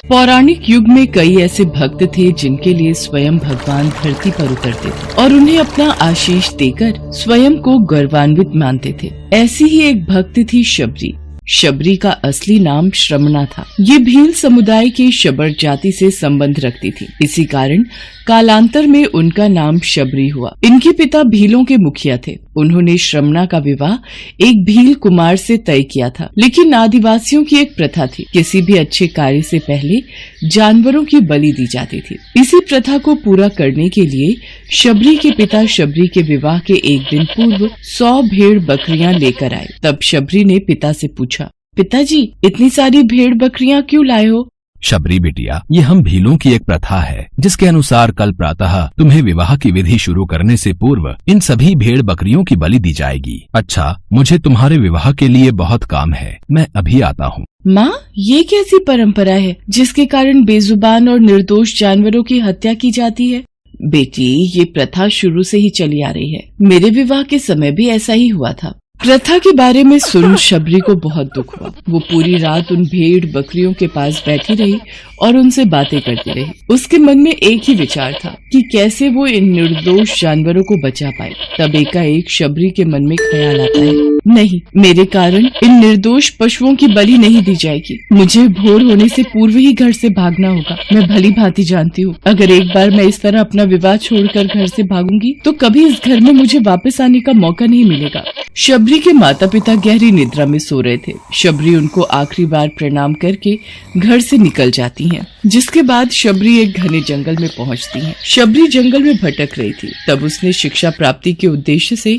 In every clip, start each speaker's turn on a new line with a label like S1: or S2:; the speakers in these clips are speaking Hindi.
S1: पौराणिक युग में कई ऐसे भक्त थे जिनके लिए स्वयं भगवान धरती पर उतरते थे और उन्हें अपना आशीष देकर स्वयं को गौरवान्वित मानते थे। ऐसी ही एक भक्त थी शबरी। शबरी का असली नाम श्रमणा था। ये भील समुदाय की शबर जाति से संबंध रखती थी। इसी कारण कालांतर में उनका नाम शबरी हुआ। इनके पिता भीलों के मुखिया थे। उन्होंने श्रमणा का विवाह एक भील कुमार से तय किया था, लेकिन आदिवासियों की एक प्रथा थी, किसी भी अच्छे कार्य से पहले जानवरों की बलि दी जाती थी। इसी प्रथा को पूरा करने के लिए शबरी के पिता शबरी के विवाह के एक दिन पूर्व 100 भेड़ बकरियां लेकर आए। तब शबरी ने पिता से पूछा, पिताजी, इतनी सारी भेड़ बकरियां क्यों लाए हो?
S2: शबरी बिटिया, ये हम भीलों की एक प्रथा है जिसके अनुसार कल प्रातः तुम्हें विवाह की विधि शुरू करने से पूर्व इन सभी भेड़ बकरियों की बलि दी जाएगी। अच्छा, मुझे तुम्हारे विवाह के लिए बहुत काम है, मैं अभी आता हूँ।
S1: माँ, ये कैसी परंपरा है जिसके कारण बेजुबान और निर्दोष जानवरों की हत्या की जाती है? बेटी, ये प्रथा शुरू से ही चली आ रही है। मेरे विवाह के समय भी ऐसा ही हुआ था। प्रथा के बारे में सुन शबरी को बहुत दुख हुआ। वो पूरी रात उन भेड़ बकरियों के पास बैठी रही और उनसे बातें करती रही। उसके मन में एक ही विचार था कि कैसे वो इन निर्दोष जानवरों को बचा पाए। तब एकाएक शबरी के मन में ख्याल आता है, नहीं, मेरे कारण इन निर्दोष पशुओं की बलि नहीं दी जाएगी। मुझे भोर होने से पूर्व ही घर से भागना होगा। मैं भली भांति जानती हूँ, अगर एक बार मैं इस तरह अपना विवाह छोड़कर घर से भागूंगी तो कभी इस घर में मुझे वापस आने का मौका नहीं मिलेगा। शबरी के माता पिता गहरी निद्रा में सो रहे थे। शबरी उनको आखिरी बार प्रणाम करके घर से निकल जाती हैं, जिसके बाद शबरी एक घने जंगल में पहुंचती हैं। शबरी जंगल में भटक रही थी। तब उसने शिक्षा प्राप्ति के उद्देश्य से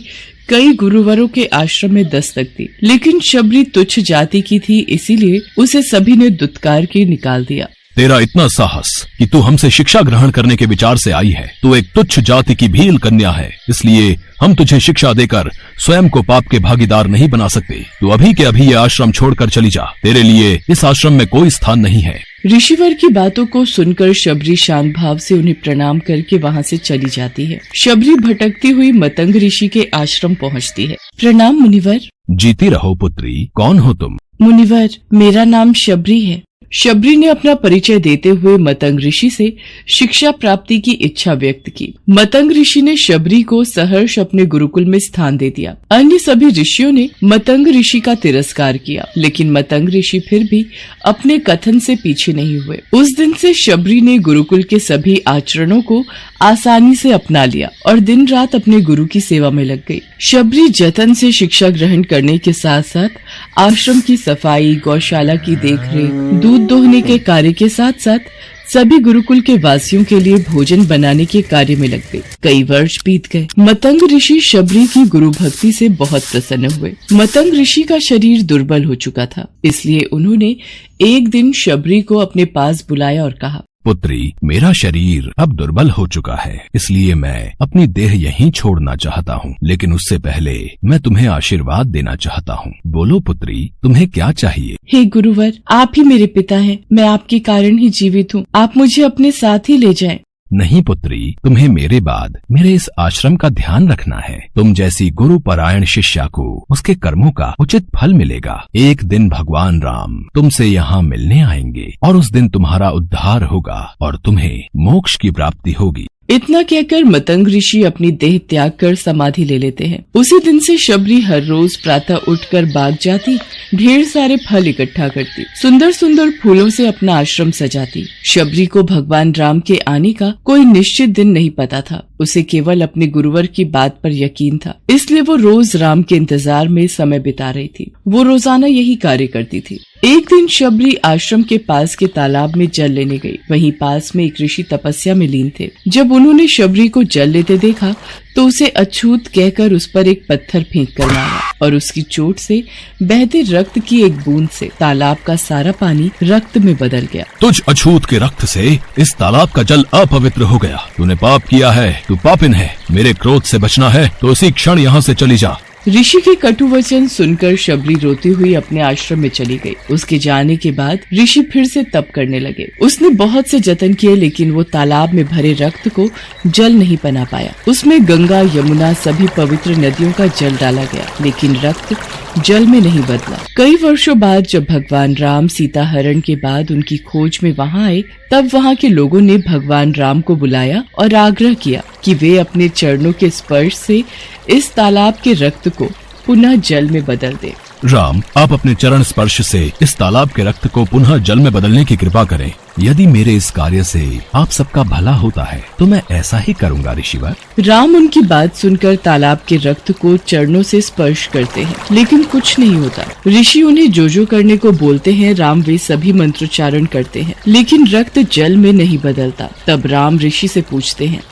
S1: कई गुरुवरों के आश्रम में दस्तक दी, लेकिन शबरी तुच्छ जाति की थी, इसीलिए उसे सभी ने दुत्कार के निकाल दिया।
S2: तेरा इतना साहस कि तू हमसे शिक्षा ग्रहण करने के विचार से आई है। तू एक तुच्छ जाति की भील कन्या है, इसलिए हम तुझे शिक्षा देकर स्वयं को पाप के भागीदार नहीं बना सकते। तू अभी के अभी ये आश्रम छोड़कर चली जा। तेरे लिए इस आश्रम में कोई स्थान नहीं है।
S1: ऋषिवर की बातों को सुनकर शबरी शांत भाव से उन्हें प्रणाम करके वहाँ से चली जाती है। शबरी भटकती हुई मतंग ऋषि के आश्रम पहुँचती है। प्रणाम मुनिवर।
S2: जीती रहो पुत्री, कौन हो तुम?
S1: मुनिवर, मेरा नाम शबरी है। शबरी ने अपना परिचय देते हुए मतंग ऋषि से शिक्षा प्राप्ति की इच्छा व्यक्त की। मतंग ऋषि ने शबरी को सहर्ष अपने गुरुकुल में स्थान दे दिया। अन्य सभी ऋषियों ने मतंग ऋषि का तिरस्कार किया, लेकिन मतंग ऋषि फिर भी अपने कथन से पीछे नहीं हुए। उस दिन से शबरी ने गुरुकुल के सभी आचरणों को आसानी से अपना लिया और दिन रात अपने गुरु की सेवा में लग गई। शबरी जतन से शिक्षा ग्रहण करने के साथ साथ आश्रम की सफाई, गौशाला की देखरेख, दूध दोहने के कार्य के साथ साथ सभी गुरुकुल के वासियों के लिए भोजन बनाने के कार्य में लग गई। कई वर्ष बीत गए। मतंग ऋषि शबरी की गुरु भक्ति से बहुत प्रसन्न हुए। मतंग ऋषि का शरीर दुर्बल हो चुका था, इसलिए उन्होंने एक दिन शबरी को अपने पास बुलाया और कहा,
S2: पुत्री, मेरा शरीर अब दुर्बल हो चुका है, इसलिए मैं अपनी देह यहीं छोड़ना चाहता हूँ। लेकिन उससे पहले मैं तुम्हें आशीर्वाद देना चाहता हूँ। बोलो पुत्री, तुम्हें क्या चाहिए?
S1: हे गुरुवर, आप ही मेरे पिता हैं। मैं आपके कारण ही जीवित हूँ। आप मुझे अपने साथ ही ले जाएं।
S2: नहीं पुत्री, तुम्हें मेरे बाद मेरे इस आश्रम का ध्यान रखना है। तुम जैसी गुरु परायण शिष्या को उसके कर्मों का उचित फल मिलेगा। एक दिन भगवान राम तुमसे यहाँ मिलने आएंगे और उस दिन तुम्हारा उद्धार होगा और तुम्हें मोक्ष की प्राप्ति होगी।
S1: इतना कहकर मतंग ऋषि अपनी देह त्याग कर समाधि ले लेते हैं। उसी दिन से शबरी हर रोज प्रातः उठकर बाग जाती, ढेर सारे फल इकट्ठा करती, सुंदर सुंदर फूलों से अपना आश्रम सजाती। शबरी को भगवान राम के आने का कोई निश्चित दिन नहीं पता था। उसे केवल अपने गुरुवर की बात पर यकीन था, इसलिए वो रोज राम के इंतजार में समय बिता रही थी। वो रोजाना यही कार्य करती थी। एक दिन शबरी आश्रम के पास के तालाब में जल लेने गई। वहीं पास में एक ऋषि तपस्या में लीन थे। जब उन्होंने शबरी को जल लेते देखा तो उसे अछूत कहकर उस पर एक पत्थर फेंक कर मारा और उसकी चोट से बहते रक्त की एक बूंद से तालाब का सारा पानी रक्त में बदल गया।
S2: तुझ अछूत के रक्त से इस तालाब का जल अपवित्र हो गया। तूने पाप किया है, तू पापिन है। मेरे क्रोध से बचना है तो इसी क्षण यहाँ से चली जा।
S1: ऋषि के कटु वचन सुनकर शबरी रोती हुई अपने आश्रम में चली गई। उसके जाने के बाद ऋषि फिर से तप करने लगे। उसने बहुत से जतन किए, लेकिन वो तालाब में भरे रक्त को जल नहीं बना पाया। उसमें गंगा, यमुना, सभी पवित्र नदियों का जल डाला गया, लेकिन रक्त जल में नहीं बदला। कई वर्षों बाद जब भगवान राम सीता हरण के बाद उनकी खोज में वहाँ आए, तब वहाँ के लोगों ने भगवान राम को बुलाया और आग्रह किया कि वे अपने चरणों के स्पर्श से इस तालाब के रक्त को पुनः जल में बदल दे।
S2: राम, आप अपने चरण स्पर्श से इस तालाब के रक्त को पुनः जल में बदलने की कृपा करें। यदि मेरे इस कार्य से आप सबका भला होता है तो मैं ऐसा ही करूँगा ऋषिवर।
S1: राम उनकी बात सुनकर तालाब के रक्त को चरणों से स्पर्श करते हैं, लेकिन कुछ नहीं होता। ऋषि उन्हें जो करने को बोलते हैं, राम वे सभी मंत्रोच्चारण करते हैं, लेकिन रक्त जल में नहीं बदलता। तब राम ऋषि से पूछते हैं,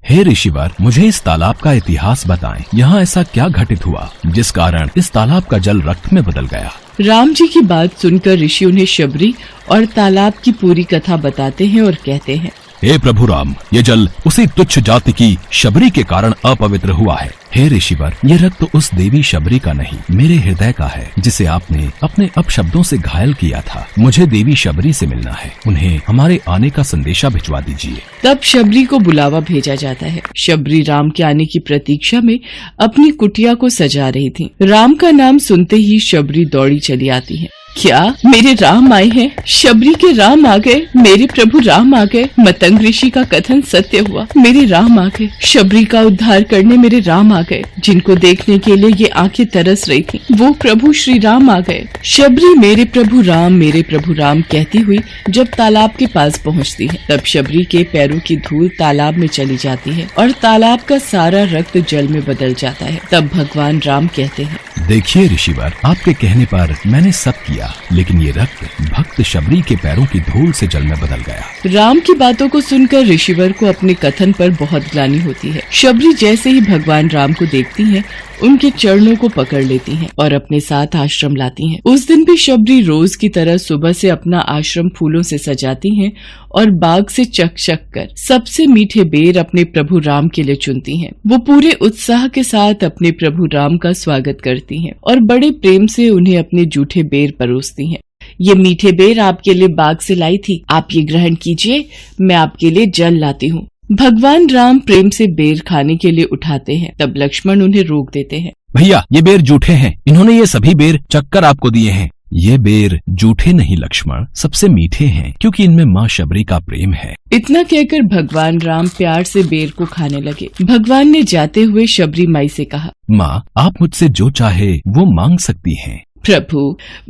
S2: हे ऋषिवर, मुझे इस तालाब का इतिहास बताएं। यहाँ ऐसा क्या घटित हुआ जिस कारण इस तालाब का जल रक्त में बदल गया?
S1: राम जी की बात सुनकर ऋषि उन्हें शबरी और तालाब की पूरी कथा बताते हैं और कहते हैं,
S2: हे प्रभु राम, ये जल उसी तुच्छ जाति की शबरी के कारण अपवित्र हुआ है। हे ऋषिवर, ये रक्त उस देवी शबरी का नहीं, मेरे हृदय का है, जिसे आपने अपने अपशब्दों से घायल किया था। मुझे देवी शबरी से मिलना है, उन्हें हमारे आने का संदेशा भिजवा दीजिए।
S1: तब शबरी को बुलावा भेजा जाता है। शबरी राम के आने की प्रतीक्षा में अपनी कुटिया को सजा रही थी। राम का नाम सुनते ही शबरी दौड़ी चली आती है। क्या मेरे राम आए हैं? शबरी के राम आ गए, मेरे प्रभु राम आ गए। मतंग ऋषि का कथन सत्य हुआ, मेरे राम आ गए। शबरी का उद्धार करने मेरे राम आ गए। जिनको देखने के लिए ये आंखें तरस रही थी, वो प्रभु श्री राम आ गए। शबरी मेरे प्रभु राम कहती हुई जब तालाब के पास पहुंचती है, तब शबरी के पैरों की धूल तालाब में चली जाती है और तालाब का सारा रक्त जल में बदल जाता है। तब भगवान राम कहते हैं,
S2: देखिए ऋषिवर, आपके कहने पर मैंने सब किया, लेकिन ये रक्त भक्त शबरी के पैरों की धूल से जल में बदल गया।
S1: राम की बातों को सुनकर ऋषिवर को अपने कथन पर बहुत ग्लानि होती है। शबरी जैसे ही भगवान राम को देखती हैं, उनके चरणों को पकड़ लेती हैं और अपने साथ आश्रम लाती हैं। उस दिन भी शबरी रोज की तरह सुबह से अपना आश्रम फूलों से सजाती हैं और बाग से चक कर सबसे मीठे बेर अपने प्रभु राम के लिए चुनती हैं। वो पूरे उत्साह के साथ अपने प्रभु राम का स्वागत करती हैं और बड़े प्रेम से उन्हें अपने जूठे बेर परोसती हैं। ये मीठे बेर आपके लिए बाग से लाई थी, आप ये ग्रहण कीजिए, मैं आपके लिए जल लाती हूँ। भगवान राम प्रेम से बेर खाने के लिए उठाते हैं, तब लक्ष्मण उन्हें रोक देते हैं।
S2: भैया, ये बेर जूठे हैं, इन्होंने ये सभी बेर चक्कर आपको दिए हैं। ये बेर जूठे नहीं लक्ष्मण, सबसे मीठे हैं, क्योंकि इनमें माँ शबरी का प्रेम है।
S1: इतना कहकर भगवान राम प्यार से बेर को खाने लगे। भगवान ने जाते हुए शबरी माई से कहा,
S2: माँ, आप मुझसे जो चाहे वो मांग सकती हैं।
S1: प्रभु,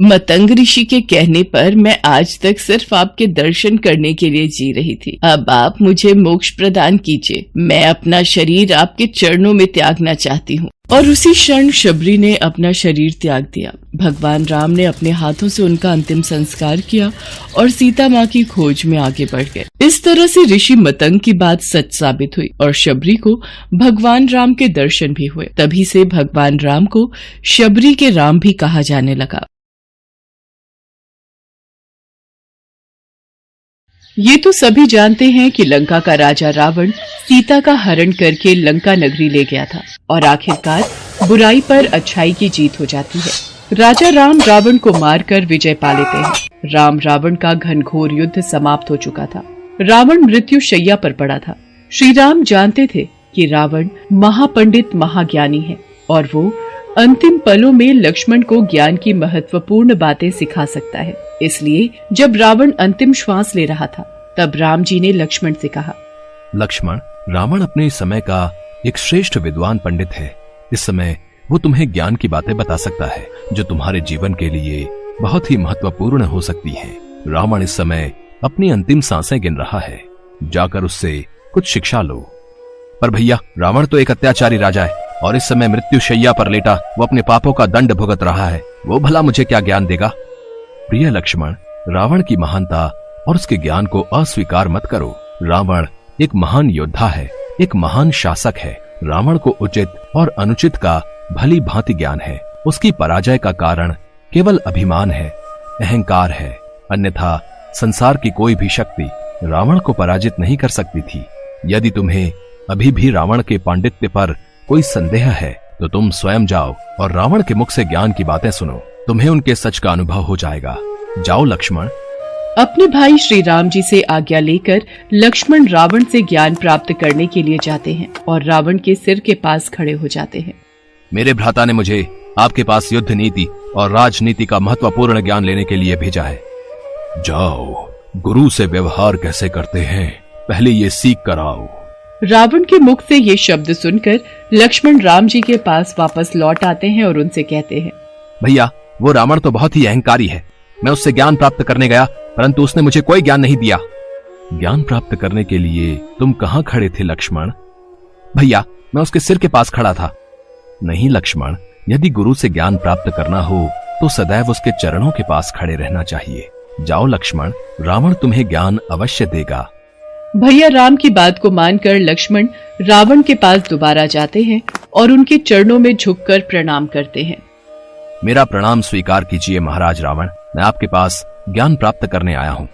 S1: मतंग ऋषि के कहने पर मैं आज तक सिर्फ आपके दर्शन करने के लिए जी रही थी। अब आप मुझे मोक्ष प्रदान कीजिए। मैं अपना शरीर आपके चरणों में त्यागना चाहती हूँ। और उसी क्षण शबरी ने अपना शरीर त्याग दिया। भगवान राम ने अपने हाथों से उनका अंतिम संस्कार किया और सीता माँ की खोज में आगे बढ़ गए। इस तरह से ऋषि मतंग की बात सच साबित हुई और शबरी को भगवान राम के दर्शन भी हुए। तभी से भगवान राम को शबरी के राम भी कहा जाने लगा। ये तो सभी जानते हैं कि लंका का राजा रावण सीता का हरण करके लंका नगरी ले गया था और आखिरकार बुराई पर अच्छाई की जीत हो जाती है। राजा राम रावण को मारकर विजय पा लेते हैं। राम रावण का घनघोर युद्ध समाप्त हो चुका था। रावण मृत्यु शैया पर पड़ा था। श्री राम जानते थे कि रावण महापंडित महाज्ञानी है और वो अंतिम पलों में लक्ष्मण को ज्ञान की महत्वपूर्ण बातें सिखा सकता है। इसलिए जब रावण अंतिम श्वास ले रहा था, तब राम जी ने लक्ष्मण से कहा,
S2: लक्ष्मण, रावण अपने समय का एक श्रेष्ठ विद्वान पंडित है। इस समय वो तुम्हें ज्ञान की बातें बता सकता है जो तुम्हारे जीवन के लिए बहुत ही महत्वपूर्ण हो सकती हैं। रावण इस समय अपनी अंतिम सांसें गिन रहा है, जाकर उससे कुछ शिक्षा लो। पर भैया, रावण तो एक अत्याचारी राजा है और इस समय मृत्यु शैया पर लेटा वो अपने पापों का दंड भुगत रहा है। वो भला मुझे क्या ज्ञान देगा? प्रिय लक्ष्मण, रावण की महानता और उसके ज्ञान को अस्वीकार मत करो। रावण एक महान योद्धा है, एक महान शासक है। रावण को उचित और अनुचित का भली भांति ज्ञान है। उसकी पराजय का कारण केवल अभिमान है, अहंकार है। अन्यथा संसार की कोई भी शक्ति रावण को पराजित नहीं कर सकती थी। यदि तुम्हें अभी भी रावण के पांडित्य पर कोई संदेह है तो तुम स्वयं जाओ और रावण के मुख से ज्ञान की बातें सुनो। तुम्हें उनके सच का अनुभव हो जाएगा। जाओ लक्ष्मण।
S1: अपने भाई श्री राम जी से आज्ञा लेकर लक्ष्मण रावण से ज्ञान प्राप्त करने के लिए जाते हैं और रावण के सिर के पास खड़े हो जाते हैं।
S2: मेरे भ्राता ने मुझे आपके पास युद्ध नीति और राजनीति का महत्वपूर्ण ज्ञान लेने के लिए भेजा है। जाओ, गुरु से व्यवहार कैसे करते हैं पहले ये सीख कर आओ।
S1: रावण के मुख से ये शब्द सुनकर लक्ष्मण राम जी के पास वापस लौट आते हैं और उनसे कहते हैं,
S2: भैया, वो रावण तो बहुत ही अहंकारी है। मैं उससे ज्ञान प्राप्त करने गया, परंतु उसने मुझे कोई ज्ञान नहीं दिया। ज्ञान प्राप्त करने के लिए तुम कहाँ खड़े थे लक्ष्मण? भैया, मैं उसके सिर के पास खड़ा था। नहीं लक्ष्मण, यदि गुरु से ज्ञान प्राप्त करना हो तो सदैव उसके चरणों के पास खड़े रहना चाहिए। जाओ लक्ष्मण, रावण तुम्हें ज्ञान अवश्य देगा।
S1: भैया राम की बात को मानकर लक्ष्मण रावण के पास दोबारा जाते हैं और उनके चरणों में झुककर प्रणाम करते हैं।
S2: मेरा प्रणाम स्वीकार कीजिए महाराज रावण, मैं आपके पास ज्ञान प्राप्त करने आया हूँ।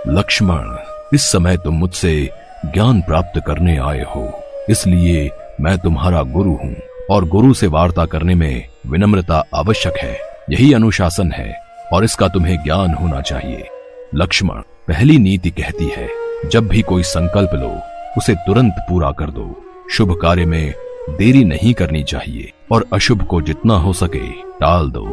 S2: लक्ष्मण, इस समय तुम मुझसे ज्ञान प्राप्त करने आए हो, इसलिए मैं तुम्हारा गुरु हूँ और गुरु से वार्ता करने में विनम्रता आवश्यक है। यही अनुशासन है और इसका तुम्हें ज्ञान होना चाहिए। लक्ष्मण, पहली नीति कहती है, जब भी कोई संकल्प लो उसे तुरंत पूरा कर दो। शुभ कार्य में देरी नहीं करनी चाहिए और अशुभ को जितना हो सके टाल दो।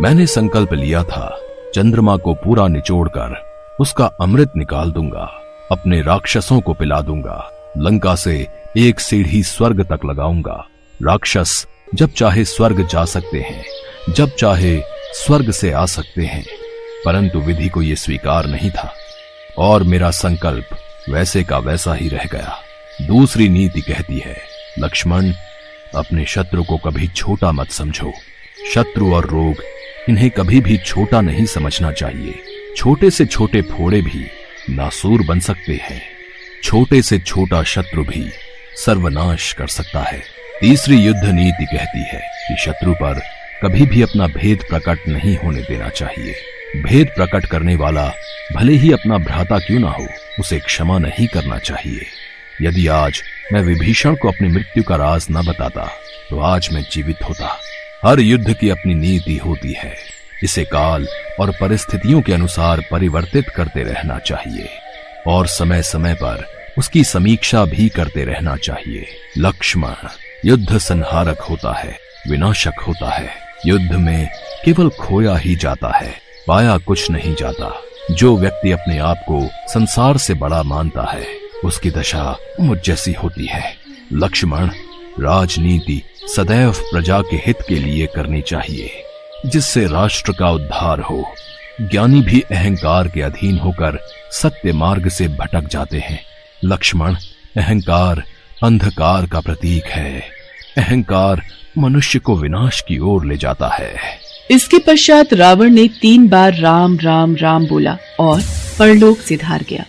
S2: मैंने संकल्प लिया था, चंद्रमा को पूरा निचोड़कर उसका अमृत निकाल दूंगा, अपने राक्षसों को पिला दूंगा, लंका से एक सीढ़ी स्वर्ग तक लगाऊंगा। राक्षस जब चाहे स्वर्ग जा सकते हैं, जब चाहे स्वर्ग से आ सकते हैं, परंतु विधि को यह स्वीकार नहीं था और मेरा संकल्प वैसे का वैसा ही रह गया। दूसरी नीति कहती है, लक्ष्मण, अपने शत्रु को कभी छोटा मत समझो। शत्रु और रोग, इन्हें कभी भी छोटा नहीं समझना चाहिए। छोटे से छोटे फोड़े भी नासूर बन सकते हैं। छोटे से छोटा शत्रु भी सर्वनाश कर सकता है। तीसरी युद्ध नीति कहती है कि शत्रु पर कभी भी अपना भेद प्रकट नहीं होने देना चाहिए। भेद प्रकट करने वाला भले ही अपना भ्राता क्यों ना हो, उसे क्षमा नहीं करना चाहिए। यदि आज मैं विभीषण को अपनी मृत्यु का राज न बताता तो आज मैं जीवित होता। हर युद्ध की अपनी नीति होती है, इसे काल और परिस्थितियों के अनुसार परिवर्तित करते रहना चाहिए और समय समय पर उसकी समीक्षा भी करते रहना चाहिए। लक्ष्मण, युद्ध संहारक होता है, विनाशक होता है। युद्ध में केवल खोया ही जाता है, पाया कुछ नहीं जाता। जो व्यक्ति अपने आप को संसार से बड़ा मानता है, उसकी दशा मुझ जैसी होती है। लक्ष्मण, राजनीति सदैव प्रजा के हित के लिए करनी चाहिए, जिससे राष्ट्र का उद्धार हो। ज्ञानी भी अहंकार के अधीन होकर सत्य मार्ग से भटक जाते हैं। लक्ष्मण, अहंकार अंधकार का प्रतीक है। अहंकार मनुष्य को विनाश की ओर ले जाता है।
S1: इसके पश्चात रावण ने 3 बार राम राम राम बोला और परलोक सिधार गया।